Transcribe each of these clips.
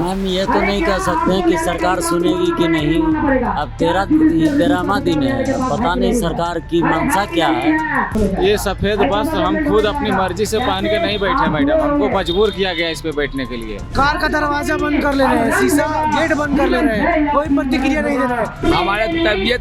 हम ये तो नहीं कह सकते हैं कि सरकार सुनेगी कि नहीं। अब 13वां दिन है, अब पता नहीं सरकार की मंशा क्या है। ये सफेद वस्त्र हम खुद अपनी मर्जी से पहन के नहीं बैठे मैडम, हमको मजबूर किया गया इस पे बैठने के लिए। कार का दरवाजा बंद कर ले रहे हैं, शीशा गेट बंद कर ले रहे हैं, कोई प्रतिक्रिया नहीं दे रहे। हमारा तबीयत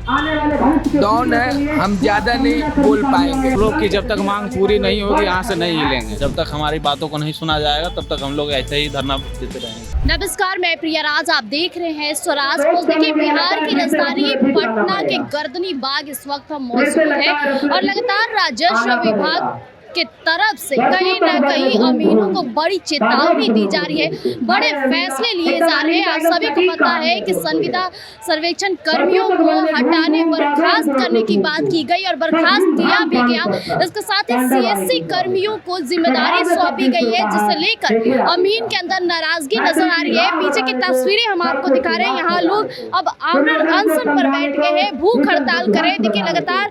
डाउन है, हम ज्यादा नहीं बोल पाएंगे। लोग की जब तक मांग पूरी नहीं होगी यहाँ से नहीं हिलेंगे। जब तक हमारी बातों को नहीं सुना जाएगा तब तक हम लोग ऐसे ही धरना देते रहेंगे। नमस्कार, मैं प्रिया राज, आप देख रहे हैं स्वराज पोस्ट। देखिए, बिहार की राजधानी पटना के गर्दनी बाग इस वक्त मौजूद है और लगातार राजस्व विभाग के तरफ से कहीं ना कहीं अमीरों को बड़ी चेतावनी दी जा रही है, बड़े फैसले लिए जा रहे हैं। आप सभी को पता है कि संविदा सर्वेक्षण कर्मियों को हटाने बर्खास्त करने की बात की गई और बर्खास्त किया भी गया। इसके साथ ही सीएससी कर्मियों को जिम्मेदारी सौंपी गई है, जिसे लेकर अमीन के अंदर नाराजगी नजर आ रही है। पीछे की तस्वीरें हम आपको दिखा रहे हैं, यहाँ लोग अब आमरण अनशन पर बैठ गए हैं, भूख हड़ताल कर रहे हैं। देखिए, लगातार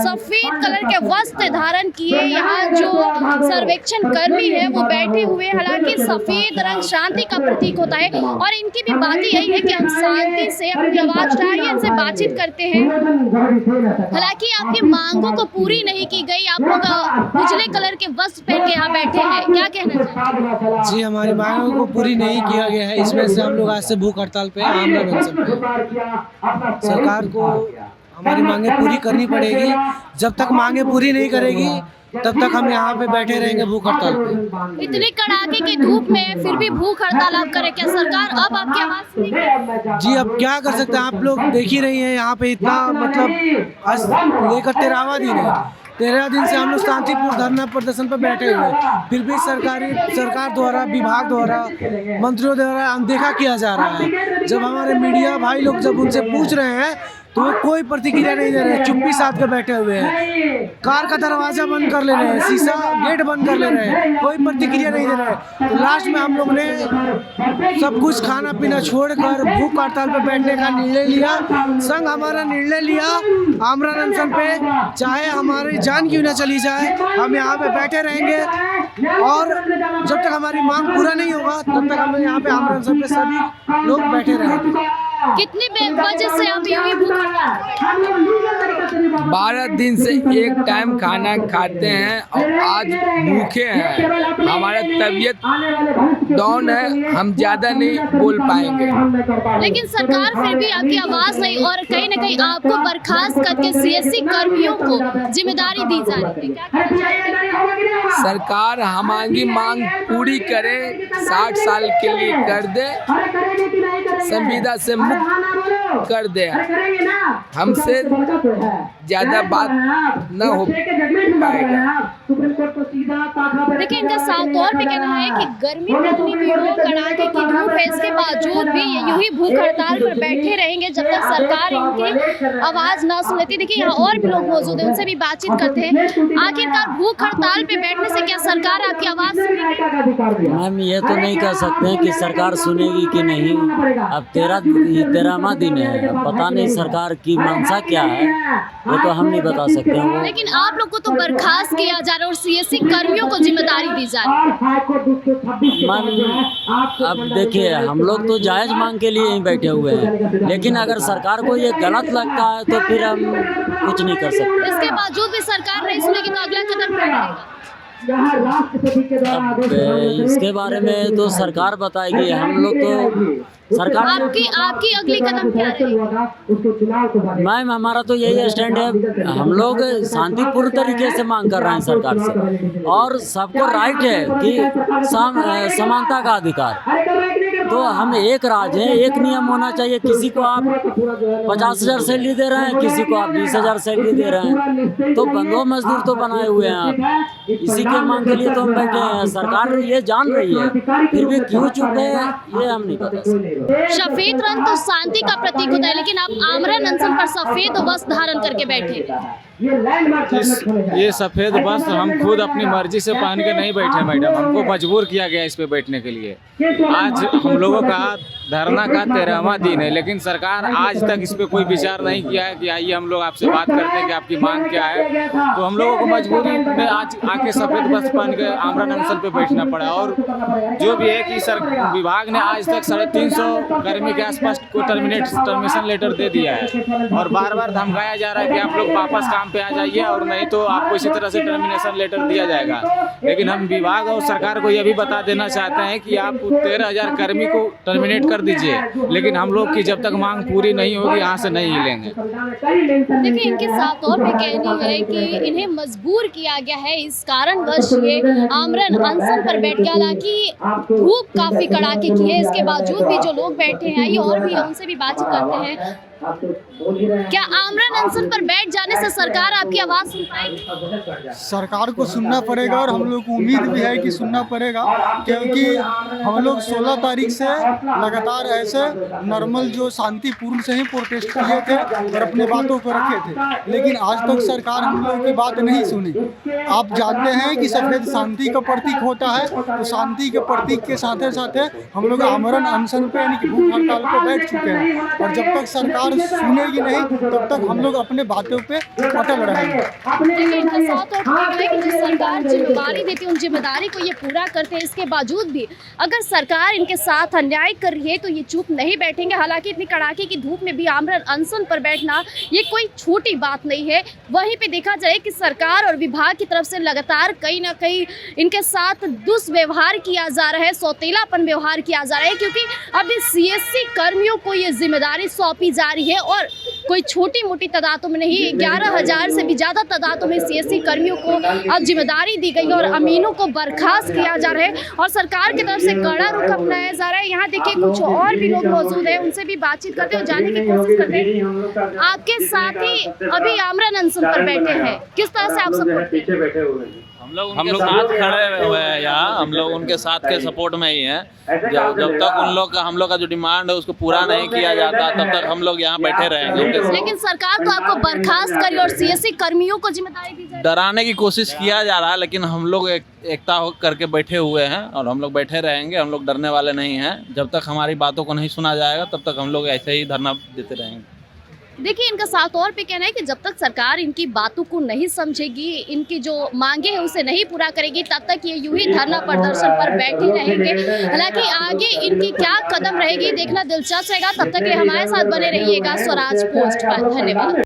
सफेद कलर के वस्त्र धारण किए यहाँ जो सर्वेक्षण कर्मी है वो बैठे हुए। हालांकि सफेद रंग शांति का प्रतीक होता है और इनकी भी बात यही है कि हम शांति से अपनी आवाज उठाएंगे, इनसे बातचीत करते हैं। हालांकि आपकी मांगों को पूरी नहीं की गई, आप लोग उजले कलर के वस्त्र पहन के यहाँ बैठे हैं, क्या कहना चाहेंगे? जी, हमारी मांगों को पूरी नहीं किया गया है, इसमें से हम लोग आज से भूख हड़ताल पे, आमरण अनशन पे। सरकार को हमारी मांगे पूरी करनी पड़ेगी। जब तक मांगे पूरी नहीं करेगी तब तक हम यहाँ पे बैठे रहेंगे भूख हड़ताल पे। इतने कड़ाके की धूप में फिर भी भूख हड़ताल आप करें, क्या सरकार अब आपकी आवाज सुनेगी? जी, अब क्या कर सकते हैं, आप लोग देख ही रही हैं यहाँ पे इतना मतलब आज लेकर 13वां दिन है। 13 दिन से हम लोग शांतिपूर्ण धरना प्रदर्शन पर बैठे हुए हैं, फिर भी सरकार द्वारा, विभाग द्वारा, मंत्रियों द्वारा अनदेखा किया जा रहा है। जब हमारे मीडिया भाई लोग जब उनसे पूछ रहे हैं तो वो कोई प्रतिक्रिया नहीं दे रहे, चुप्पी साध के बैठे हुए हैं। कार का दरवाजा बंद कर ले रहे हैं, शीशा गेट बंद कर ले रहे हैं, कोई प्रतिक्रिया नहीं दे रहे। तो लास्ट में हम लोग ने सब कुछ खाना पीना छोड़कर भूख हड़ताल पे बैठने का निर्णय लिया। संघ हमारा निर्णय लिया, आमरण अनशन पे, चाहे हमारी जान क्यों न चली जाए, हम यहाँ पे बैठे रहेंगे और जब तक हमारी मांग पूरा नहीं होगा तब तक हम यहाँ पे आमरण अनशन पे सभी लोग बैठे रहेंगे। कितनी वजह से आप यूं ही भूख हड़ताल? 12 दिन से एक टाइम खाना खाते हैं और आज भूखे हैं। हमारा तबीयत डाउन है, हम ज्यादा नहीं बोल पाएंगे। लेकिन सरकार फिर भी आपकी आवाज नहीं और कहीं ना कहीं आपको बर्खास्त करके सीएससी कर्मियों को जिम्मेदारी दी जा रही है, क्या कहना चाहिए? सरकार हमारी मांग पूरी करे, 60 साल के लिए कर दे, संविदा से मुक्त कर दे, हमसे ज्यादा बात न हो पाएगा। देखिए, इनका साफ तौर पे कहना है कि गर्मी कितनी भी हो, कड़ाके की धूप है, इसके बावजूद भी यूं ही भूख हड़ताल पर बैठे रहेंगे जब तक सरकार इनकी आवाज ना सुन लेती। देखिए, यहाँ और भी लोग मौजूद हैं, उनसे भी बातचीत करते हैं। आखिरकार भूख हड़ताल पे बैठने से क्या सरकार आपकी आवाज सुनेगी? हम ये तो नहीं कह सकते हैं कि सरकार सुनेगी कि नहीं। अब 13वां दिन है, अब पता नहीं सरकार की मंशा क्या है, वो तो हम नहीं बता सकते हैं वो। लेकिन आप लोग को तो बर्खास्त किया जा रहा है और सीएससी कर्मियों को जिम्मेदारी दी जा रही है। अब देखिए, हम लोग तो जायज मांग के लिए ही बैठे हुए हैं, लेकिन अगर सरकार को ये गलत लगता है तो फिर हम कुछ नहीं कर सकते। इसके बावजूद भी सरकार नहीं सुनेगी तो अगला कदम क्या रहेगा? अब इसके बारे में तो सरकार बताएगी, हम लोग तो सरकार। आपकी अगली कदम क्या रहेगी? मैम, हमारा तो यही स्टैंड है, हम लोग शांतिपूर्ण तरीके से मांग कर रहे हैं सरकार से और सबको राइट है कि समानता का अधिकार। तो हम एक राज है, एक नियम होना चाहिए। किसी को आप 50,000 सैलरी दे रहे हैं, किसी को आप 20,000 सैलरी दे रहे हैं, तो बंधुआ मजदूर तो बनाए हुए हैं आप। इसी के मांग के लिए तो हम बैठे हैं। सरकार ये जान रही है, फिर भी क्यों चुप है ये हम नहीं बता सकते। सफेद रंग तो शांति का प्रतीक होता है, लेकिन आप आमरण अनशन पर सफेद वस्त्र धारण करके बैठे। ये सफेद वस्त्र हम खुद अपनी मर्जी से पहन के नहीं बैठे मैडम, हमको मजबूर किया गया इस पे बैठने के लिए। आज हम लोगों का धरना का 13वां दिन है, लेकिन सरकार आज तक इस पे कोई विचार नहीं किया है कि आइए हम लोग आपसे बात करते हैं कि आपकी मांग क्या है। तो हम लोगों को मजबूरी में आज आके सफेद बस पहन के आमरण अनशन पे बैठना पड़ा। और जो भी है कि विभाग ने आज तक 350 कर्मी के आसपास को टर्मिनेशन लेटर दे दिया है और बार बार धमकाया जा रहा है कि आप लोग वापस काम पे आ जाइए और नहीं तो आपको इसी तरह से टर्मिनेशन लेटर दिया जाएगा। लेकिन हम विभाग और सरकार को यह भी बता देना चाहते हैं कि आप 13,000 कर्मी को टर्मिनेट कर दीजिए, लेकिन हम लोग की जब तक मांग पूरी नहीं होगी यहाँ से नहीं हिलेंगे। देखिए, इनके साथ और भी कहनी है कि इन्हें मजबूर किया गया है, इस कारणवश ये आमरण अनशन पर बैठ गया। हालांकि धूप काफी कड़ाके की है, इसके बावजूद भी जो लोग बैठे हैं, ये और भी उनसे भी बातचीत करते हैं। क्या आमरण अनशन पर बैठ जाने से सरकार आपकी आवाज सुन पाएगी? सरकार को सुनना पड़ेगा और हम लोग को उम्मीद भी है कि सुनना पड़ेगा, क्योंकि हम लोग 16 तारीख से लगातार ऐसे नॉर्मल जो शांतिपूर्ण से ही प्रोटेस्ट किए थे और अपने बातों को रखे थे, लेकिन आज तक सरकार हम लोग की बात नहीं सुनी। आप जानते हैं कि सफेद शांति का प्रतीक होता है, तो शांति के प्रतीक के साथ साथ हम लोग आमरण अनशन पे यानी कि भूख हड़ताल पे बैठ चुके हैं और जब तक सरकार सुनेगी नहीं तब तक हम लोग अपने बातों पे अटल रहेंगे। सरकार जिम्मेदारी देती है, उन जिम्मेदारी को ये पूरा करते हैं। इसके बावजूद भी अगर सरकार इनके साथ अन्याय कर रही है तो ये चुप नहीं बैठेंगे। हालांकि इतनी कड़ाके की धूप में भी आमरण अनशन पर बैठना ये कोई छोटी बात नहीं है। वहीं पे देखा जाए कि सरकार और विभाग की तरफ से लगातार कहीं ना कहीं इनके साथ दुष्व्यवहार किया जा रहा है, सौतेलापन व्यवहार किया जा रहा है, क्योंकि अभी सीएससी कर्मियों को ये जिम्मेदारी सौंपी जा रही है और कोई छोटी मोटी तादादों में नहीं, 11,000 से भी ज्यादा तादादों में सीएससी कर्मियों को अब जिम्मेदारी दी गई और अमीनों को बर्खास्त किया जा रहा है और सरकार की तरफ से कड़ा रुख अपनाया जा रहा है। यहाँ देखिए कुछ और भी लोग मौजूद हैं, उनसे भी बातचीत करते हैं, जानने की कोशिश करते हैं। आपके साथ ही अभी आमरण अनशन पर बैठे हैं, किस तरह से आप सब हम लोग साथ खड़े हुए हैं यहाँ, हम लोग उनके साथ के सपोर्ट में ही हैं। जब तक हम लोग का जो डिमांड है उसको पूरा नहीं किया जाता तब तक हम लोग यहाँ बैठे रहेंगे। लेकिन सरकार तो आपको बर्खास्त करी और सीएससी कर्मियों को जिम्मेदारी दी जाए, डराने की कोशिश किया जा रहा है, लेकिन हम लोग एकता करके बैठे हुए हैं और हम लोग बैठे रहेंगे। हम लोग डरने वाले नहीं हैं। जब तक हमारी बातों को नहीं सुना जाएगा तब तक हम लोग ऐसे ही धरना देते रहेंगे। देखिए, इनका साथ और पे कहना है कि जब तक सरकार इनकी बातों को नहीं समझेगी, इनकी जो मांगे हैं उसे नहीं पूरा करेगी, तब तक ये यूं ही धरना प्रदर्शन पर बैठे रहेंगे। हालांकि आगे इनकी क्या कदम रहेगी देखना दिलचस्प रहेगा। तब तक के लिए हमारे साथ बने रहिएगा स्वराज पोस्ट पर। धन्यवाद।